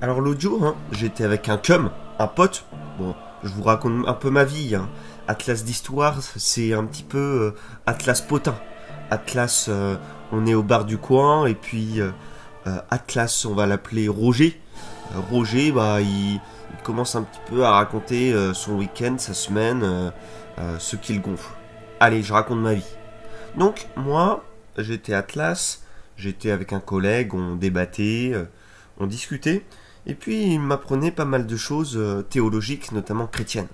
Alors l'autre jour, j'étais avec un cum, un pote. Bon, je vous raconte un peu ma vie. Atlas d'histoire, c'est un petit peu Atlas potin. Atlas, on est au bar du coin, et puis Atlas, on va l'appeler Roger. Roger, il commence un petit peu à raconter son week-end, sa semaine, ce qu'il gonfle. Allez, je raconte ma vie. Donc, moi, j'étais Atlas, j'étais avec un collègue, on débattait, on discutait. Et puis il m'apprenait pas mal de choses théologiques, notamment chrétiennes.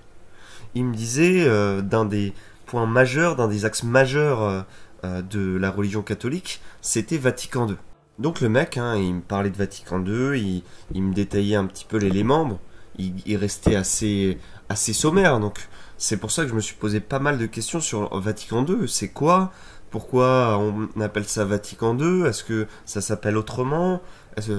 Il me disait d'un des points majeurs, d'un des axes majeurs de la religion catholique, c'était Vatican II. Donc le mec, il me parlait de Vatican II, il me détaillait un petit peu l'élément, bon, il restait assez sommaire, donc c'est pour ça que je me suis posé pas mal de questions sur Vatican II. C'est quoi? Pourquoi on appelle ça Vatican II? Est-ce que ça s'appelle autrement?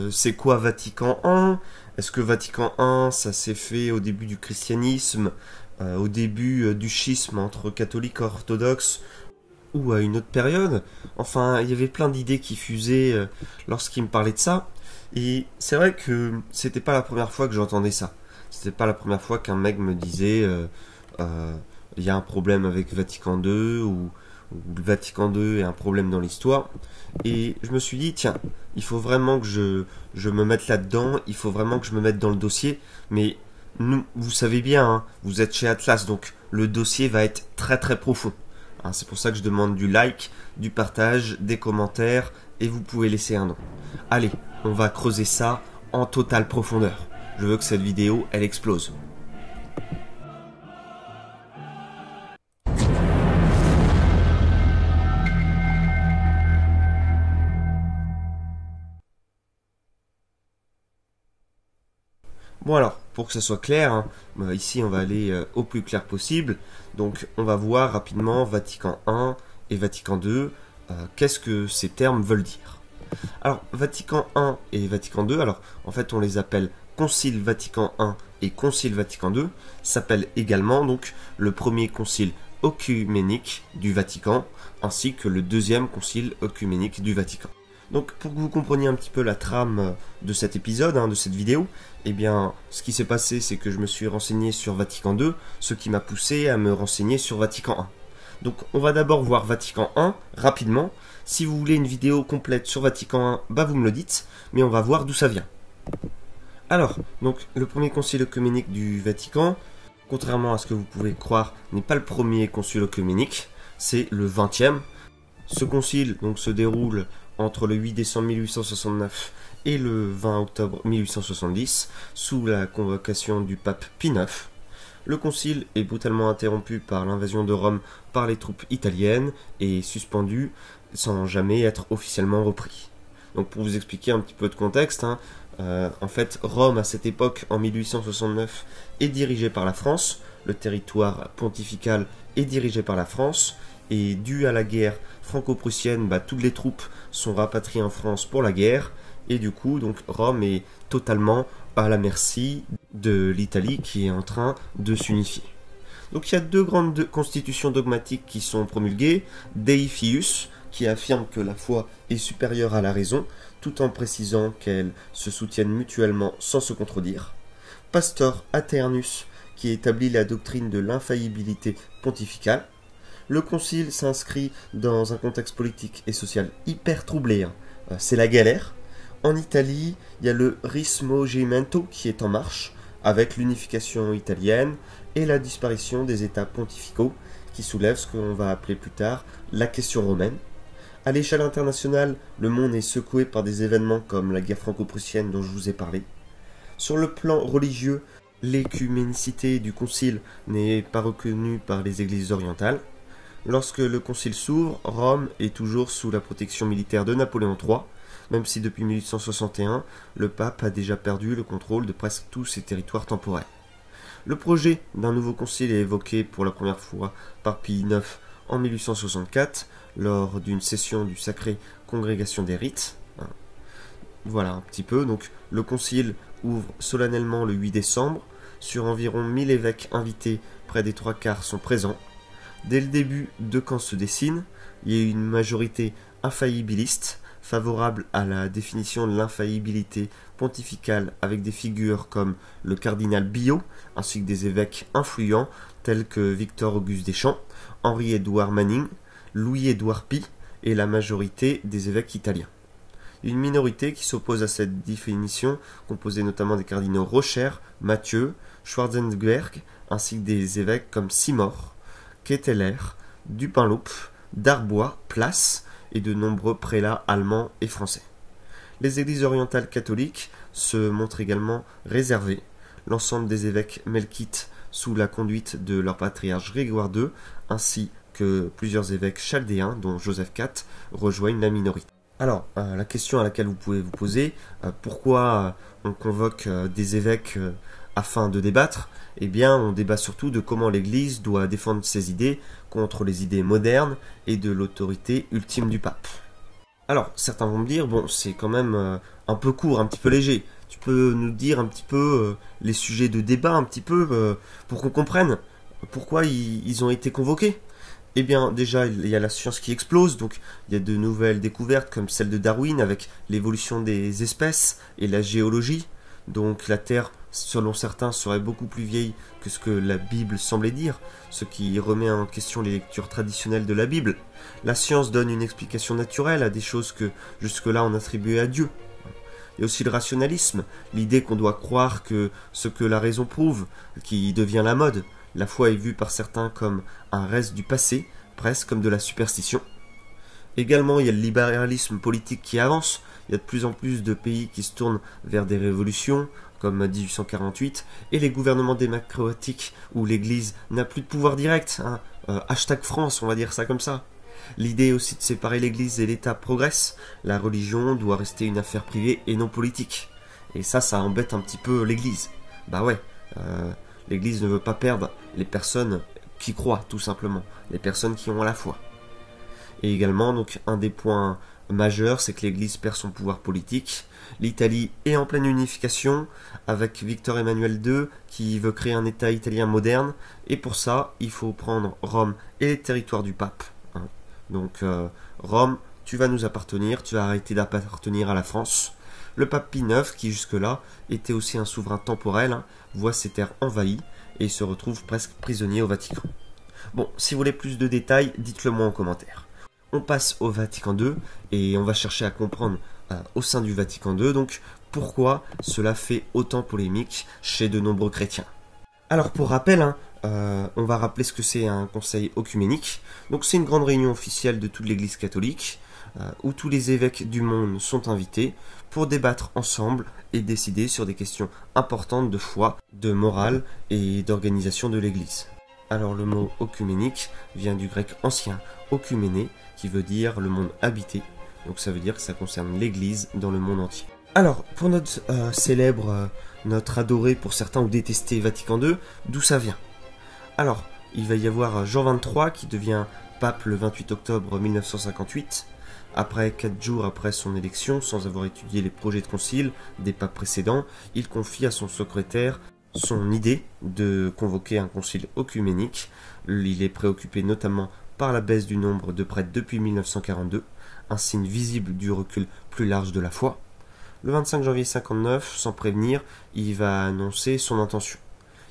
C'est quoi Vatican I? Est-ce que Vatican I, ça s'est fait au début du christianisme, au début du schisme entre catholiques et orthodoxes, ou à une autre période? Enfin, il y avait plein d'idées qui fusaient lorsqu'il me parlait de ça. Et c'est vrai que c'était pas la première fois que j'entendais ça. C'était pas la première fois qu'un mec me disait il y a un problème avec Vatican II, ou le Vatican II est un problème dans l'histoire. Et je me suis dit, tiens, il faut vraiment que je me mette là-dedans, il faut vraiment que je me mette dans le dossier. Mais nous, vous savez bien, vous êtes chez Atlas, donc le dossier va être très très profond. C'est pour ça que je demande du like, du partage, des commentaires, et vous pouvez laisser un nom. Allez, on va creuser ça en totale profondeur. Je veux que cette vidéo, elle explose. Bon alors, pour que ça soit clair, ici on va aller au plus clair possible. Donc on va voir rapidement Vatican I et Vatican II. Qu'est-ce que ces termes veulent dire? Alors, Vatican I et Vatican II, alors en fait on les appelle Concile Vatican I et Concile Vatican II, s'appelle également donc le premier concile œcuménique du Vatican, ainsi que le deuxième concile œcuménique du Vatican. Donc pour que vous compreniez un petit peu la trame de cet épisode, de cette vidéo, eh bien ce qui s'est passé, c'est que je me suis renseigné sur Vatican II, ce qui m'a poussé à me renseigner sur Vatican I. Donc on va d'abord voir Vatican I rapidement. Si vous voulez une vidéo complète sur Vatican I, vous me le dites, mais on va voir d'où ça vient. Alors, donc le premier concile œcuménique du Vatican, contrairement à ce que vous pouvez croire, n'est pas le premier concile œcuménique, c'est le 20e. Ce concile donc se déroule entre le 8 décembre 1869 et le 20 octobre 1870, sous la convocation du pape Pie IX. Le concile est brutalement interrompu par l'invasion de Rome par les troupes italiennes et suspendu sans jamais être officiellement repris. Donc pour vous expliquer un petit peu de contexte, en fait Rome à cette époque, en 1869, est dirigée par la France, le territoire pontifical est dirigé par la France, et dû à la guerre franco-prussienne, toutes les troupes sont rapatriées en France pour la guerre, et du coup donc Rome est totalement à la merci de l'Italie qui est en train de s'unifier. Donc il y a deux grandes constitutions dogmatiques qui sont promulguées, Dei Fius, qui affirme que la foi est supérieure à la raison, tout en précisant qu'elles se soutiennent mutuellement sans se contredire, Pastor Aeternus, qui établit la doctrine de l'infaillibilité pontificale. Le concile s'inscrit dans un contexte politique et social hyper troublé, c'est la galère. En Italie, il y a le Risorgimento qui est en marche, avec l'unification italienne et la disparition des États pontificaux, qui soulèvent ce qu'on va appeler plus tard la question romaine. À l'échelle internationale, le monde est secoué par des événements comme la guerre franco-prussienne dont je vous ai parlé. Sur le plan religieux, l'écuménicité du concile n'est pas reconnue par les églises orientales. Lorsque le concile s'ouvre, Rome est toujours sous la protection militaire de Napoléon III, même si depuis 1861, le pape a déjà perdu le contrôle de presque tous ses territoires temporels. Le projet d'un nouveau concile est évoqué pour la première fois par Pie IX en 1864, lors d'une session du Sacrée Congrégation des Rites. Voilà un petit peu, donc le concile ouvre solennellement le 8 décembre, sur environ 1000 évêques invités, près des 3/4 sont présents. Dès le début, deux camps se dessinent, il y a une majorité infaillibiliste favorable à la définition de l'infaillibilité pontificale avec des figures comme le cardinal Biot, ainsi que des évêques influents tels que Victor-Auguste Deschamps, Henri-Édouard Manning, Louis-Édouard Pie et la majorité des évêques italiens. Une minorité qui s'oppose à cette définition, composée notamment des cardinaux Rocher, Mathieu, Schwarzenberg, ainsi que des évêques comme Simor, Ketteler, Dupinloup, Darbois, Place et de nombreux prélats allemands et français. Les églises orientales catholiques se montrent également réservées. L'ensemble des évêques melkites sous la conduite de leur patriarche Grégoire II, ainsi que plusieurs évêques chaldéens, dont Joseph IV, rejoignent la minorité. Alors, la question à laquelle vous pouvez vous poser, pourquoi on convoque des évêques afin de débattre? Eh bien, on débat surtout de comment l'Église doit défendre ses idées contre les idées modernes et de l'autorité ultime du pape. Alors, certains vont me dire, bon, c'est quand même un peu court, un petit peu léger. Tu peux nous dire un petit peu les sujets de débat, un petit peu, pour qu'on comprenne pourquoi ils ont été convoqués? Eh bien, déjà, il y a la science qui explose, donc il y a de nouvelles découvertes comme celle de Darwin avec l'évolution des espèces et la géologie. Donc la Terre, selon certains, serait beaucoup plus vieille que ce que la Bible semblait dire, ce qui remet en question les lectures traditionnelles de la Bible. La science donne une explication naturelle à des choses que jusque-là on attribuait à Dieu. Il y a aussi le rationalisme, l'idée qu'on doit croire que ce que la raison prouve, qui devient la mode. La foi est vue par certains comme un reste du passé, presque comme de la superstition. Également, il y a le libéralisme politique qui avance. Il y a de plus en plus de pays qui se tournent vers des révolutions, comme 1848, et les gouvernements démocratiques où l'Église n'a plus de pouvoir direct. Hashtag France, on va dire ça comme ça. L'idée aussi de séparer l'Église et l'État progresse. La religion doit rester une affaire privée et non politique. Et ça embête un petit peu l'Église. Bah ouais, l'Église ne veut pas perdre les personnes qui croient, tout simplement. Les personnes qui ont la foi. Et également, donc, un des points majeurs, c'est que l'Église perd son pouvoir politique. L'Italie est en pleine unification avec Victor Emmanuel II qui veut créer un État italien moderne. Et pour ça, il faut prendre Rome et les territoires du pape. Donc, Rome, tu vas nous appartenir, tu vas arrêter d'appartenir à la France. Le pape Pie IX, qui jusque-là était aussi un souverain temporel, voit ses terres envahies et se retrouve presque prisonnier au Vatican. Bon, si vous voulez plus de détails, dites-le moi en commentaire. On passe au Vatican II et on va chercher à comprendre au sein du Vatican II, donc pourquoi cela fait autant polémique chez de nombreux chrétiens. Alors pour rappel, on va rappeler ce que c'est un conseil œcuménique. Donc c'est une grande réunion officielle de toute l'Église catholique où tous les évêques du monde sont invités pour débattre ensemble et décider sur des questions importantes de foi, de morale et d'organisation de l'Église. Alors le mot œcuménique vient du grec ancien œkuméné qui veut dire le monde habité. Donc ça veut dire que ça concerne l'Église dans le monde entier. Alors pour notre célèbre, notre adoré pour certains ou détesté Vatican II, d'où ça vient? Alors il va y avoir Jean XXIII qui devient pape le 28 octobre 1958. Après 4 jours après son élection, sans avoir étudié les projets de concile des papes précédents, il confie à son secrétaire son idée de convoquer un concile œcuménique. Il est préoccupé notamment par la baisse du nombre de prêtres depuis 1942, un signe visible du recul plus large de la foi. Le 25 janvier 59, sans prévenir, il va annoncer son intention.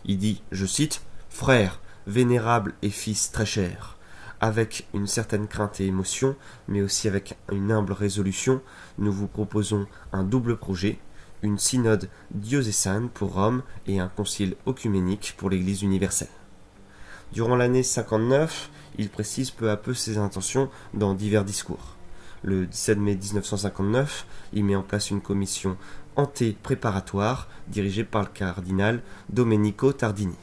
Il dit, je cite, « Frères, vénérables et fils très chers, avec une certaine crainte et émotion, mais aussi avec une humble résolution, nous vous proposons un double projet, une synode diocésaine pour Rome et un concile œcuménique pour l'Église universelle. » Durant l'année 59, il précise peu à peu ses intentions dans divers discours. Le 17 mai 1959, il met en place une commission anté-préparatoire dirigée par le cardinal Domenico Tardini.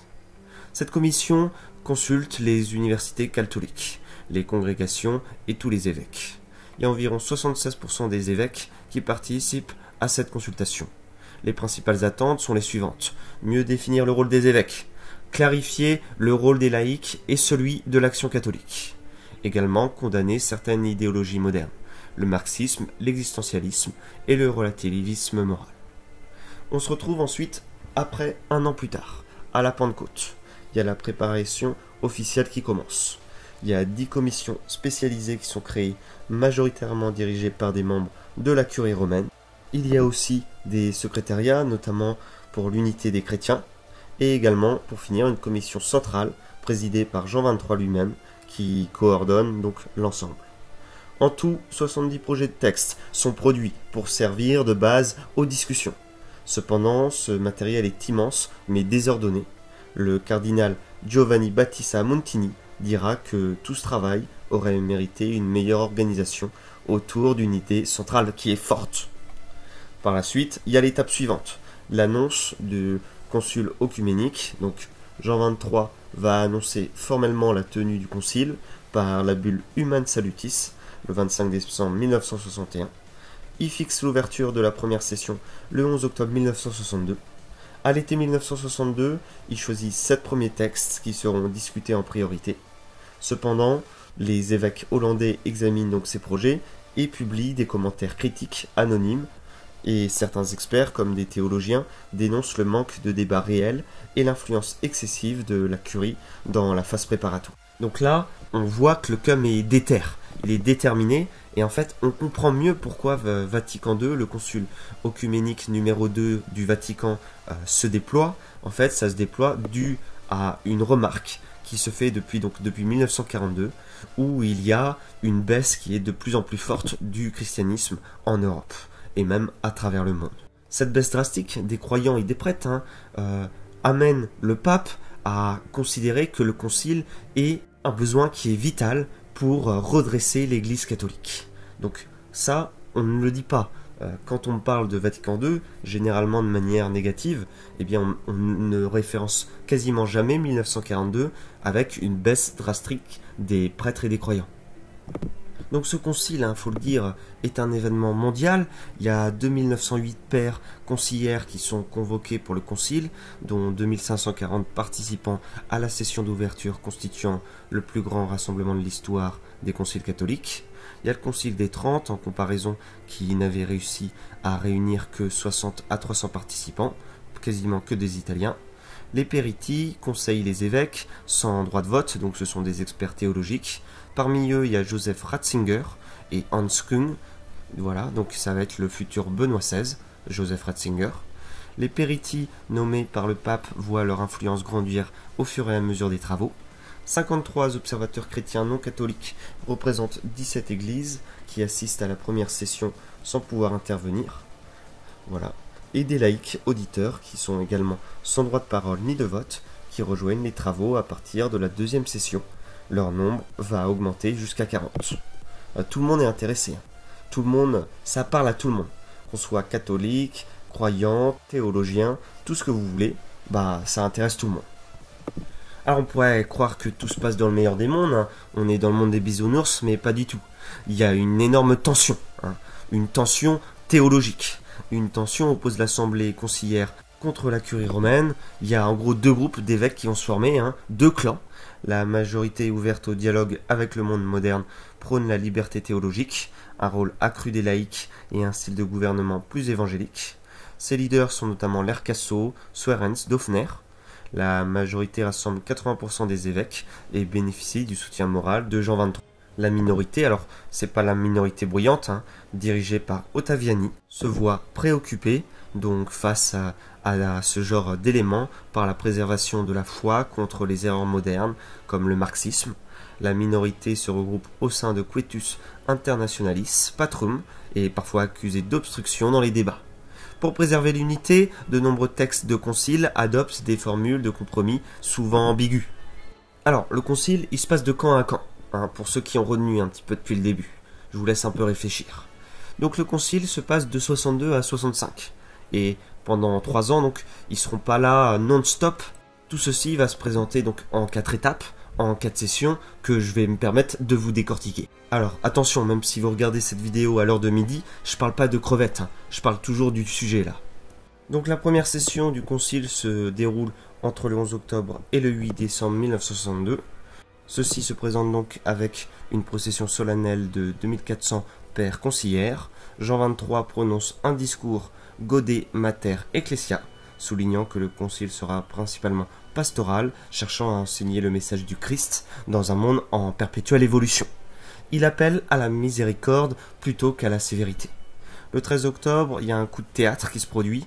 Cette commission consulte les universités catholiques, les congrégations et tous les évêques. Il y a environ 76% des évêques qui participent à cette consultation. Les principales attentes sont les suivantes. Mieux définir le rôle des évêques, clarifier le rôle des laïcs et celui de l'action catholique. Également condamner certaines idéologies modernes, le marxisme, l'existentialisme et le relativisme moral. On se retrouve ensuite, après un an plus tard, à la Pentecôte. Il y a la préparation officielle qui commence. Il y a 10 commissions spécialisées qui sont créées, majoritairement dirigées par des membres de la curie romaine. Il y a aussi des secrétariats, notamment pour l'unité des chrétiens, et également, pour finir, une commission centrale présidée par Jean XXIII lui-même, qui coordonne donc l'ensemble. En tout, 70 projets de texte sont produits pour servir de base aux discussions. Cependant, ce matériel est immense mais désordonné. Le cardinal Giovanni Battista Montini dira que tout ce travail aurait mérité une meilleure organisation autour d'une idée centrale qui est forte. Par la suite, il y a l'étape suivante, l'annonce du concile œcuménique. Donc Jean XXIII va annoncer formellement la tenue du concile par la bulle Humain Salutis le 25 décembre 1961. Il fixe l'ouverture de la première session le 11 octobre 1962. À l'été 1962, il choisit 7 premiers textes qui seront discutés en priorité. Cependant, les évêques hollandais examinent donc ces projets et publient des commentaires critiques anonymes, et certains experts, comme des théologiens, dénoncent le manque de débat réel et l'influence excessive de la curie dans la phase préparatoire. Donc là, on voit que le cum est déter, il est déterminé, et en fait, on comprend mieux pourquoi Vatican II, le concile œcuménique numéro 2 du Vatican, se déploie. En fait, ça se déploie dû à une remarque qui se fait depuis 1942, où il y a une baisse qui est de plus en plus forte du christianisme en Europe, et même à travers le monde. Cette baisse drastique des croyants et des prêtres amène le pape à considérer que le concile est un besoin qui est vital pour redresser l'Église catholique. Donc ça, on ne le dit pas. Quand on parle de Vatican II, généralement de manière négative, eh bien on ne référence quasiment jamais 1942 avec une baisse drastique des prêtres et des croyants. Donc ce concile, faut le dire, est un événement mondial. Il y a 2908 pères conciliaires qui sont convoqués pour le concile, dont 2540 participants à la session d'ouverture constituant le plus grand rassemblement de l'histoire des conciles catholiques. Il y a le concile des 30 en comparaison qui n'avait réussi à réunir que 60 à 300 participants, quasiment que des Italiens. Les périti conseillent les évêques sans droit de vote, donc ce sont des experts théologiques. Parmi eux, il y a Joseph Ratzinger et Hans Küng. Voilà, donc ça va être le futur Benoît XVI, Joseph Ratzinger. Les périti nommés par le pape voient leur influence grandir au fur et à mesure des travaux. 53 observateurs chrétiens non catholiques représentent 17 églises qui assistent à la première session sans pouvoir intervenir. Voilà. Et des laïcs auditeurs qui sont également sans droit de parole ni de vote qui rejoignent les travaux à partir de la deuxième session. Leur nombre va augmenter jusqu'à 40. Tout le monde est intéressé. Tout le monde, ça parle à tout le monde. Qu'on soit catholique, croyant, théologien, tout ce que vous voulez, ça intéresse tout le monde. Alors on pourrait croire que tout se passe dans le meilleur des mondes, on est dans le monde des bisounours, mais pas du tout. Il y a une énorme tension, une tension théologique. Une tension oppose l'assemblée conciliaire contre la curie romaine. Il y a en gros 2 groupes d'évêques qui vont se former, 2 clans. La majorité ouverte au dialogue avec le monde moderne prône la liberté théologique, un rôle accru des laïcs et un style de gouvernement plus évangélique. Ces leaders sont notamment Lercasso, Swerens, Dauphener. La majorité rassemble 80% des évêques et bénéficie du soutien moral de Jean XXIII. La minorité, alors c'est pas la minorité bruyante, dirigée par Ottaviani, se voit préoccupée donc face à ce genre d'éléments par la préservation de la foi contre les erreurs modernes comme le marxisme. La minorité se regroupe au sein de Quietus Internationalis Patrum et est parfois accusée d'obstruction dans les débats. Pour préserver l'unité, de nombreux textes de concile adoptent des formules de compromis souvent ambiguës. Alors, le concile, il se passe de camp à camp, pour ceux qui ont retenu un petit peu depuis le début. Je vous laisse un peu réfléchir. Donc le concile se passe de 62 à 65. Et pendant 3 ans, donc, ils seront pas là non-stop. Tout ceci va se présenter donc en 4 étapes, en 4 sessions, que je vais me permettre de vous décortiquer. Alors, attention, même si vous regardez cette vidéo à l'heure de midi, je parle pas de crevettes, je parle toujours du sujet là. Donc la première session du concile se déroule entre le 11 octobre et le 8 décembre 1962. Ceci se présente donc avec une procession solennelle de 2400 pères conciliaires. Jean XXIII prononce un discours Gaudet Mater Ecclesia, soulignant que le concile sera principalement pastoral, cherchant à enseigner le message du Christ dans un monde en perpétuelle évolution. Il appelle à la miséricorde plutôt qu'à la sévérité. Le 13 octobre, il y a un coup de théâtre qui se produit.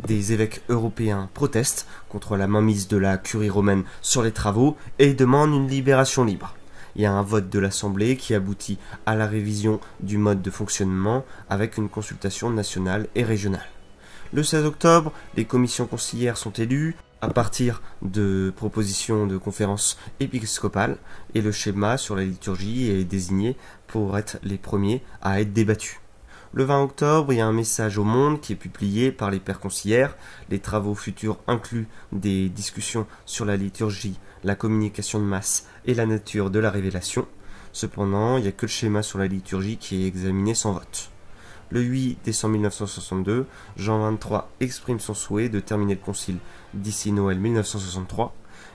Des évêques européens protestent contre la mainmise de la curie romaine sur les travaux et demandent une libération libre. Il y a un vote de l'Assemblée qui aboutit à la révision du mode de fonctionnement avec une consultation nationale et régionale. Le 16 octobre, les commissions conciliaires sont élues à partir de propositions de conférences épiscopales et le schéma sur la liturgie est désigné pour être les premiers à être débattus. Le 20 octobre, il y a un message au monde qui est publié par les pères conciliaires. Les travaux futurs incluent des discussions sur la liturgie, la communication de masse et la nature de la révélation. Cependant, il n'y a que le schéma sur la liturgie qui est examiné sans vote. Le 8 décembre 1962, Jean XXIII exprime son souhait de terminer le concile d'ici Noël 1963.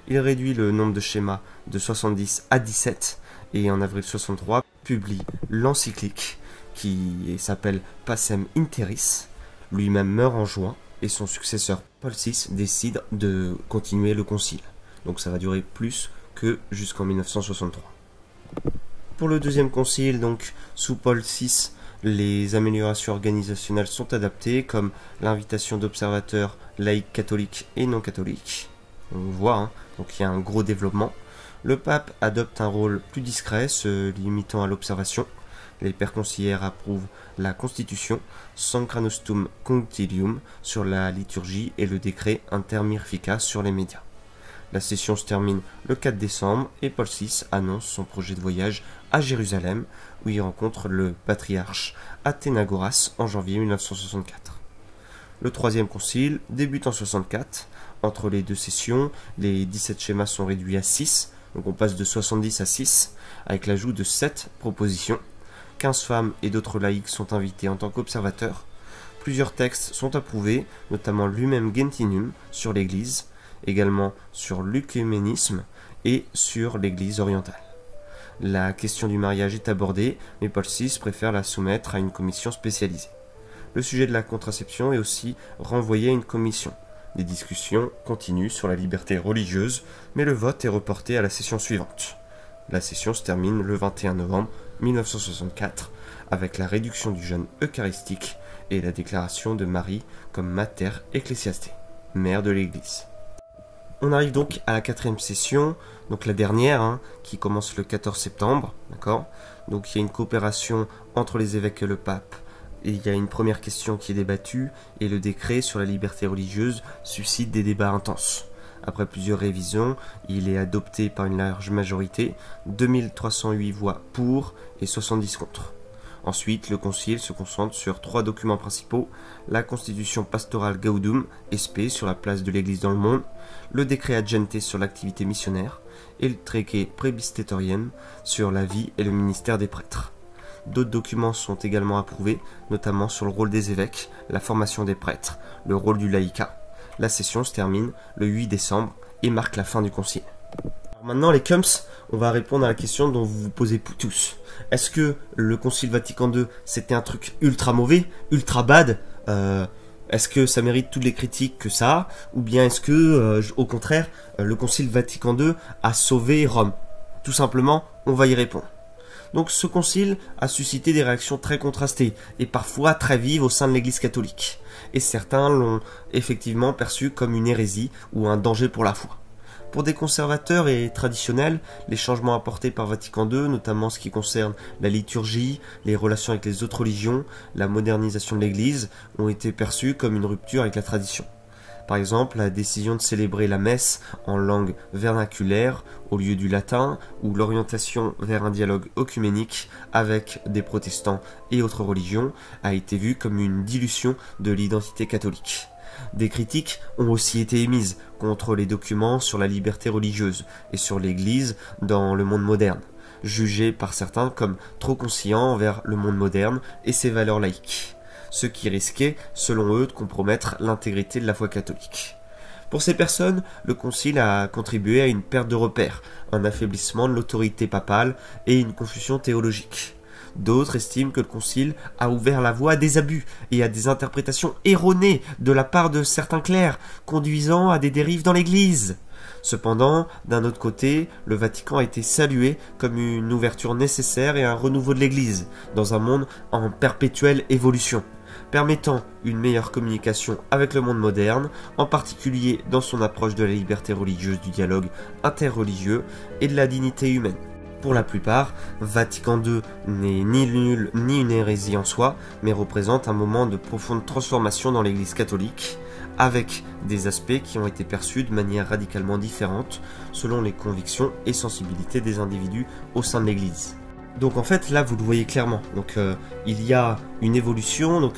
Il réduit le nombre de schémas de 70 à 17 et en avril 1963 publie l'encyclique qui s'appelle Pacem in Terris. Lui-même meurt en juin et son successeur Paul VI décide de continuer le concile. Donc ça va durer plus que jusqu'en 1963. Pour le deuxième concile, donc sous Paul VI, les améliorations organisationnelles sont adaptées, comme l'invitation d'observateurs laïcs catholiques et non catholiques. On voit, donc il y a un gros développement. Le pape adopte un rôle plus discret, se limitant à l'observation. Les pères conciliaires approuvent la Constitution, Sancra Nostrum Concilium sur la liturgie et le décret Inter Mirifica sur les médias. La session se termine le 4 décembre et Paul VI annonce son projet de voyage à Jérusalem où il rencontre le patriarche Athénagoras en janvier 1964. Le troisième concile débute en 64. Entre les deux sessions, les 17 schémas sont réduits à 6, donc on passe de 70 à 6, avec l'ajout de 7 propositions. 15 femmes et d'autres laïcs sont invités en tant qu'observateurs. Plusieurs textes sont approuvés, notamment l'Humain Gentium sur l'Église, également sur l'œcuménisme et sur l'Église orientale. La question du mariage est abordée, mais Paul VI préfère la soumettre à une commission spécialisée. Le sujet de la contraception est aussi renvoyé à une commission. Des discussions continuent sur la liberté religieuse, mais le vote est reporté à la session suivante. La session se termine le 21 novembre 1964 avec la réduction du jeûne eucharistique et la déclaration de Marie comme Mater Ecclesiaste, mère de l'Église. On arrive donc à la quatrième session, donc la dernière, qui commence le 14 septembre, d'accord. Donc il y a une coopération entre les évêques et le pape, et il y a une première question qui est débattue, et le décret sur la liberté religieuse suscite des débats intenses. Après plusieurs révisions, il est adopté par une large majorité, 2308 voix pour et 70 contre. Ensuite, le concile se concentre sur 3 documents principaux, la Constitution pastorale Gaudium, SP sur la place de l'Église dans le monde, le décret Ad Gentes sur l'activité missionnaire, et le traité Praebistetorium sur la vie et le ministère des prêtres. D'autres documents sont également approuvés, notamment sur le rôle des évêques, la formation des prêtres, le rôle du laïcat. La session se termine le 8 décembre et marque la fin du concile. Alors maintenant, les cums, on va répondre à la question dont vous vous posez tous. Est-ce que le concile Vatican II, c'était un truc ultra mauvais, ultra bad Est-ce que ça mérite toutes les critiques que ça a? Ou bien est-ce que, au contraire, le concile Vatican II a sauvé Rome? Tout simplement, on va y répondre. Donc ce concile a suscité des réactions très contrastées et parfois très vives au sein de l'Église catholique. Et certains l'ont effectivement perçu comme une hérésie ou un danger pour la foi. Pour des conservateurs et traditionnels, les changements apportés par Vatican II, notamment ce qui concerne la liturgie, les relations avec les autres religions, la modernisation de l'Église, ont été perçus comme une rupture avec la tradition. Par exemple, la décision de célébrer la messe en langue vernaculaire au lieu du latin, ou l'orientation vers un dialogue œcuménique avec des protestants et autres religions, a été vue comme une dilution de l'identité catholique. Des critiques ont aussi été émises contre les documents sur la liberté religieuse et sur l'Église dans le monde moderne, jugés par certains comme trop conciliants envers le monde moderne et ses valeurs laïques, ce qui risquait, selon eux, de compromettre l'intégrité de la foi catholique. Pour ces personnes, le concile a contribué à une perte de repères, un affaiblissement de l'autorité papale et une confusion théologique. D'autres estiment que le concile a ouvert la voie à des abus et à des interprétations erronées de la part de certains clercs, conduisant à des dérives dans l'Église. Cependant, d'un autre côté, le Vatican a été salué comme une ouverture nécessaire et un renouveau de l'Église, dans un monde en perpétuelle évolution. permettant une meilleure communication avec le monde moderne, en particulier dans son approche de la liberté religieuse, du dialogue interreligieux et de la dignité humaine. Pour la plupart, Vatican II n'est ni nul ni une hérésie en soi, mais représente un moment de profonde transformation dans l'Église catholique, avec des aspects qui ont été perçus de manière radicalement différente selon les convictions et sensibilités des individus au sein de l'Église. Donc en fait là vous le voyez clairement, donc il y a une évolution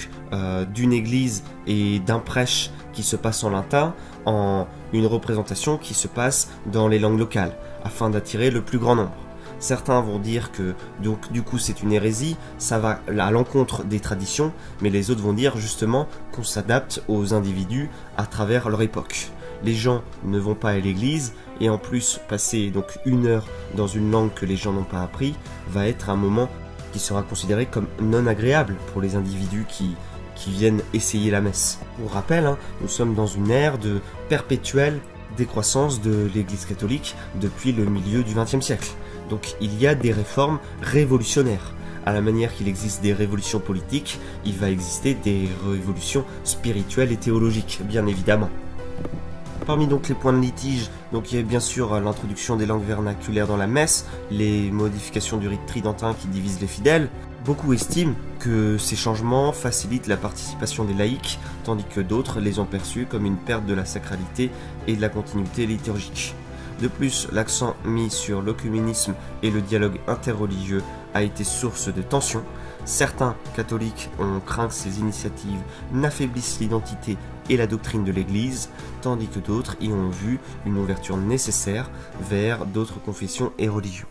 d'une église et d'un prêche qui se passe en latin en une représentation qui se passe dans les langues locales afin d'attirer le plus grand nombre. Certains vont dire que donc du coup c'est une hérésie, ça va à l'encontre des traditions, mais les autres vont dire justement qu'on s'adapte aux individus à travers leur époque. Les gens ne vont pas à l'église et en plus passer donc 1 heure dans une langue que les gens n'ont pas appris va être un moment qui sera considéré comme non agréable pour les individus qui viennent essayer la messe. Pour rappel, nous sommes dans une ère de perpétuelle décroissance de l'Église catholique depuis le milieu du XXe siècle. Donc il y a des réformes révolutionnaires. À la manière qu'il existe des révolutions politiques, il va exister des révolutions spirituelles et théologiques, bien évidemment. Parmi donc les points de litige, donc il y a bien sûr l'introduction des langues vernaculaires dans la messe, les modifications du rite tridentin qui divisent les fidèles. Beaucoup estiment que ces changements facilitent la participation des laïcs, tandis que d'autres les ont perçus comme une perte de la sacralité et de la continuité liturgique. De plus, l'accent mis sur l'œcuménisme et le dialogue interreligieux a été source de tensions. Certains catholiques ont craint que ces initiatives n'affaiblissent l'identité et la doctrine de l'Église, tandis que d'autres y ont vu une ouverture nécessaire vers d'autres confessions et religions.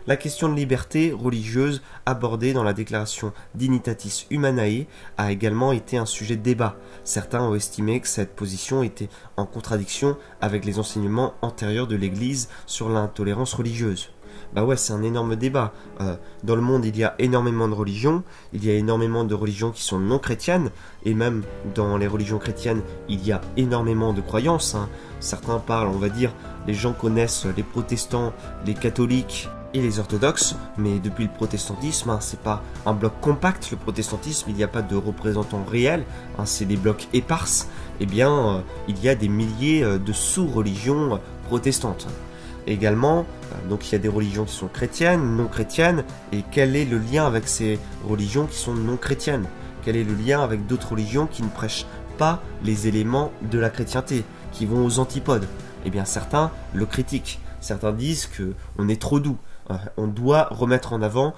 La question de liberté religieuse abordée dans la déclaration Dignitatis Humanae a également été un sujet de débat. Certains ont estimé que cette position était en contradiction avec les enseignements antérieurs de l'Église sur l'intolérance religieuse. Bah ouais, c'est un énorme débat. Dans le monde, il y a énormément de religions, il y a énormément de religions qui sont non chrétiennes, et même dans les religions chrétiennes, il y a énormément de croyances. Certains parlent, on va dire, les gens connaissent les protestants, les catholiques et les orthodoxes, mais depuis le protestantisme, c'est pas un bloc compact, le protestantisme, il n'y a pas de représentants réels, c'est des blocs éparses, eh bien, il y a des milliers de sous-religions protestantes. Également, donc il y a des religions qui sont chrétiennes, non chrétiennes, et quel est le lien avec ces religions qui sont non chrétiennes? Quel est le lien avec d'autres religions qui ne prêchent pas les éléments de la chrétienté, qui vont aux antipodes? Eh bien certains le critiquent, certains disent qu'on est trop doux, on doit remettre en avant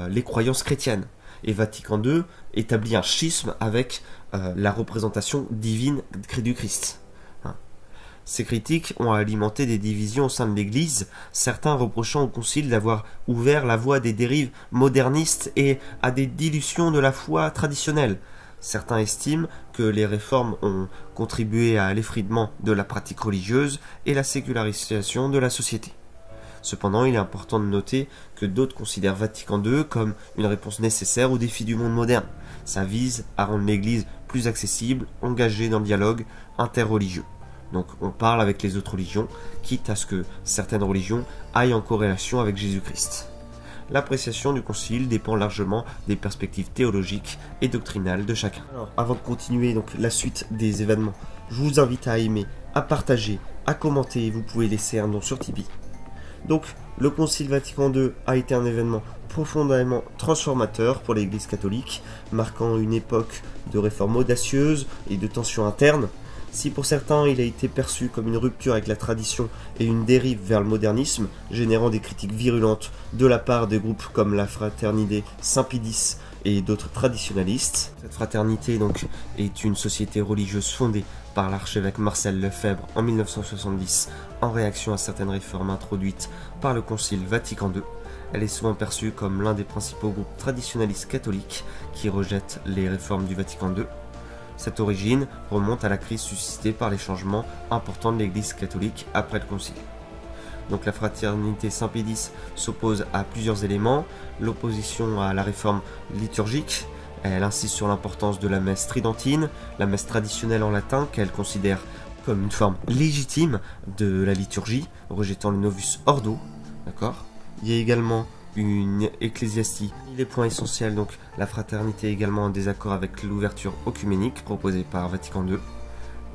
les croyances chrétiennes. Et Vatican II établit un schisme avec la représentation divine du Christ. Ces critiques ont alimenté des divisions au sein de l'Église, certains reprochant au Concile d'avoir ouvert la voie des dérives modernistes et à des dilutions de la foi traditionnelle. Certains estiment que les réformes ont contribué à l'effritement de la pratique religieuse et la sécularisation de la société. Cependant, il est important de noter que d'autres considèrent Vatican II comme une réponse nécessaire aux défis du monde moderne. Ça vise à rendre l'Église plus accessible, engagée dans le dialogue interreligieux. Donc on parle avec les autres religions, quitte à ce que certaines religions aillent en corrélation avec Jésus-Christ. L'appréciation du concile dépend largement des perspectives théologiques et doctrinales de chacun. Alors, avant de continuer donc la suite des événements, je vous invite à aimer, à partager, à commenter, vous pouvez laisser un don sur Tipeee. Donc le concile Vatican II a été un événement profondément transformateur pour l'Église catholique, marquant une époque de réformes audacieuses et de tensions internes. Si pour certains il a été perçu comme une rupture avec la tradition et une dérive vers le modernisme, générant des critiques virulentes de la part de groupes comme la Fraternité Saint-Pédis et d'autres traditionalistes. Cette fraternité donc est une société religieuse fondée par l'archevêque Marcel Lefebvre en 1970 en réaction à certaines réformes introduites par le Concile Vatican II. Elle est souvent perçue comme l'un des principaux groupes traditionalistes catholiques qui rejettent les réformes du Vatican II. Cette origine remonte à la crise suscitée par les changements importants de l'Église catholique après le Concile. Donc la Fraternité Saint-Pédis s'oppose à plusieurs éléments, l'opposition à la réforme liturgique, elle insiste sur l'importance de la messe tridentine, la messe traditionnelle en latin qu'elle considère comme une forme légitime de la liturgie, rejetant le novus ordo. D'accord ? Il y a également une ecclésiastie. Les points essentiels, donc la fraternité est également en désaccord avec l'ouverture œcuménique proposée par Vatican II.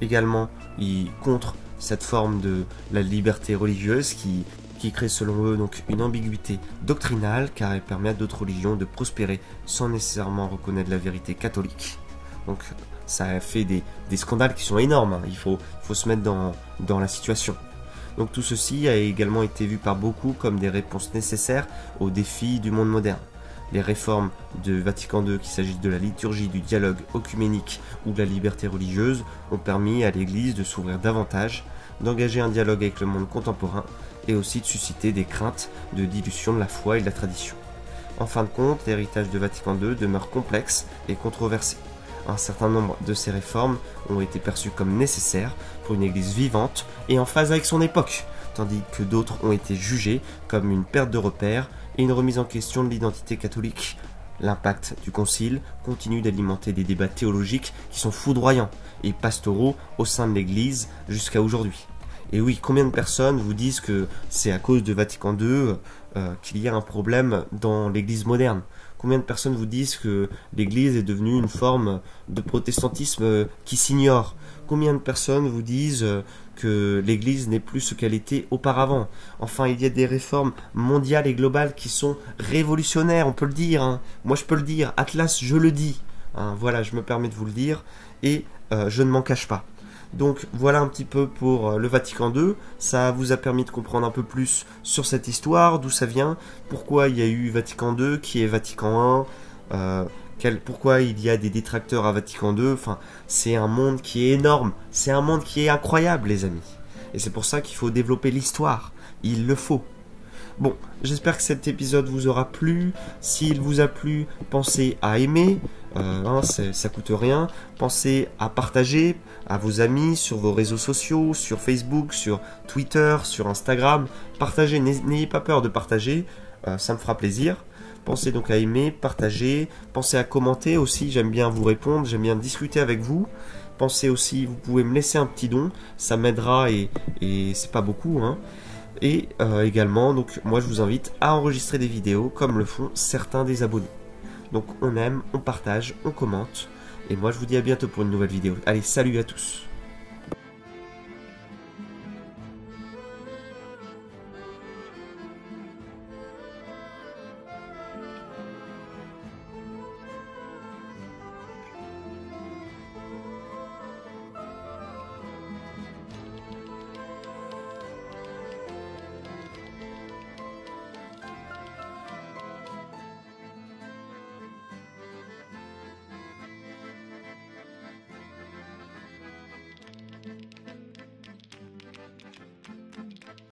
Également, il contre cette forme de la liberté religieuse qui crée selon eux donc une ambiguïté doctrinale car elle permet à d'autres religions de prospérer sans nécessairement reconnaître la vérité catholique. Donc ça a fait des scandales qui sont énormes, hein. Il faut se mettre dans la situation. Donc tout ceci a également été vu par beaucoup comme des réponses nécessaires aux défis du monde moderne. Les réformes de Vatican II, qu'il s'agisse de la liturgie, du dialogue œcuménique ou de la liberté religieuse, ont permis à l'Église de s'ouvrir davantage, d'engager un dialogue avec le monde contemporain et aussi de susciter des craintes de dilution de la foi et de la tradition. En fin de compte, l'héritage de Vatican II demeure complexe et controversé. Un certain nombre de ces réformes ont été perçues comme nécessaires pour une Église vivante et en phase avec son époque, tandis que d'autres ont été jugées comme une perte de repères et une remise en question de l'identité catholique. L'impact du Concile continue d'alimenter des débats théologiques qui sont foudroyants et pastoraux au sein de l'Église jusqu'à aujourd'hui. Et oui, combien de personnes vous disent que c'est à cause de Vatican II qu'il y a un problème dans l'Église moderne? Combien de personnes vous disent que l'Église est devenue une forme de protestantisme qui s'ignore? Combien de personnes vous disent que l'Église n'est plus ce qu'elle était auparavant? Enfin, il y a des réformes mondiales et globales qui sont révolutionnaires, on peut le dire, hein. Moi je peux le dire, Atlas, je le dis, hein. Voilà, je me permets de vous le dire, et je ne m'en cache pas. Donc voilà un petit peu pour le Vatican II, ça vous a permis de comprendre un peu plus sur cette histoire, d'où ça vient, pourquoi il y a eu Vatican II, qui est Vatican I, pourquoi il y a des détracteurs à Vatican II, enfin c'est un monde qui est énorme, c'est un monde qui est incroyable les amis. Et c'est pour ça qu'il faut développer l'histoire, il le faut. Bon, j'espère que cet épisode vous aura plu. S'il vous a plu, pensez à aimer, ça coûte rien. Pensez à partager à vos amis sur vos réseaux sociaux, sur Facebook, sur Twitter, sur Instagram. Partagez, n'ayez pas peur de partager, ça me fera plaisir. Pensez donc à aimer, partager, pensez à commenter aussi, j'aime bien vous répondre, j'aime bien discuter avec vous. Pensez aussi, vous pouvez me laisser un petit don, ça m'aidera et c'est pas beaucoup, hein. Et également, donc moi je vous invite à enregistrer des vidéos comme le font certains des abonnés. Donc on aime, on partage, on commente. Et moi je vous dis à bientôt pour une nouvelle vidéo. Allez, salut à tous!